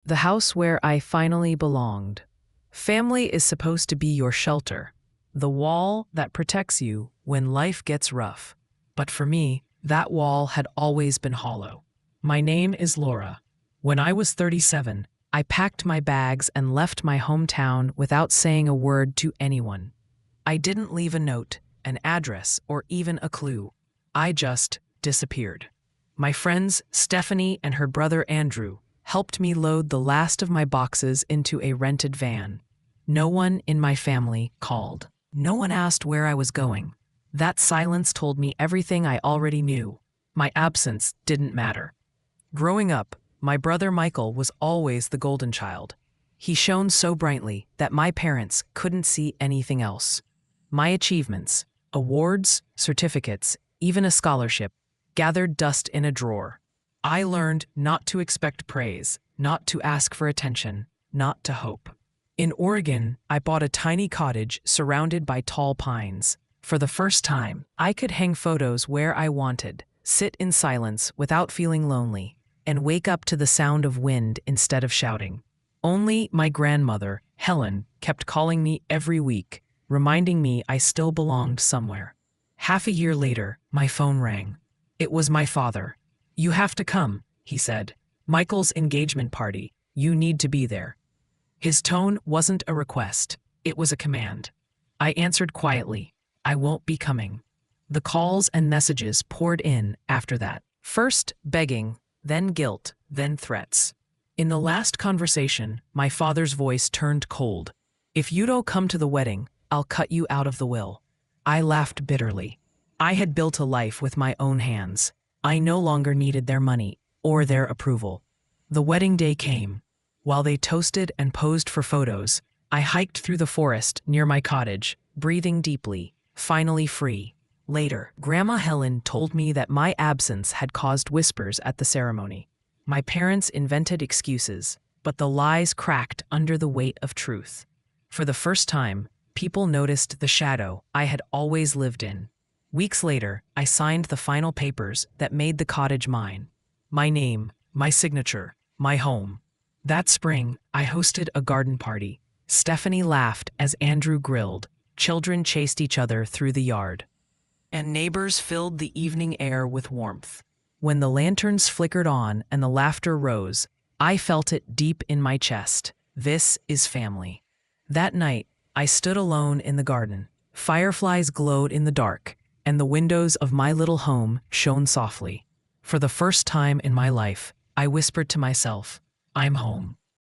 the house where I finally belonged. Family is supposed to be your shelter, the wall that protects you when life gets rough. But for me, that wall had always been hollow. My name is Laura. When I was 37, I packed my bags and left my hometown without saying a word to anyone. I didn't leave a note, an address, or even a clue. I just disappeared. My friends, Stephanie and her brother Andrew, helped me load the last of my boxes into a rented van. No one in my family called. No one asked where I was going. That silence told me everything I already knew. My absence didn't matter. Growing up, my brother Michael was always the golden child. He shone so brightly that my parents couldn't see anything else. My achievements, awards, certificates, even a scholarship, gathered dust in a drawer. I learned not to expect praise, not to ask for attention, not to hope. In Oregon, I bought a tiny cottage surrounded by tall pines. For the first time, I could hang photos where I wanted, sit in silence without feeling lonely, and wake up to the sound of wind instead of shouting. Only my grandmother, Helen, kept calling me every week, reminding me I still belonged somewhere. Half a year later, my phone rang. It was my father. "You have to come," he said. "Michael's engagement party. You need to be there." His tone wasn't a request. It was a command. I answered quietly, "I won't be coming." The calls and messages poured in after that. First begging, then guilt, then threats. In the last conversation, my father's voice turned cold. "If you don't come to the wedding, I'll cut you out of the will." I laughed bitterly. I had built a life with my own hands. I no longer needed their money or their approval. The wedding day came. While they toasted and posed for photos, I hiked through the forest near my cottage, breathing deeply, finally free. Later, Grandma Helen told me that my absence had caused whispers at the ceremony. My parents invented excuses, but the lies cracked under the weight of truth. For the first time, people noticed the shadow I had always lived in. Weeks later, I signed the final papers that made the cottage mine. My name, my signature, my home. That spring, I hosted a garden party. Stephanie laughed as Andrew grilled. Children chased each other through the yard. And neighbors filled the evening air with warmth. When the lanterns flickered on and the laughter rose, I felt it deep in my chest. This is family. That night, I stood alone in the garden. Fireflies glowed in the dark, and the windows of my little home shone softly. For the first time in my life, I whispered to myself, "I'm home."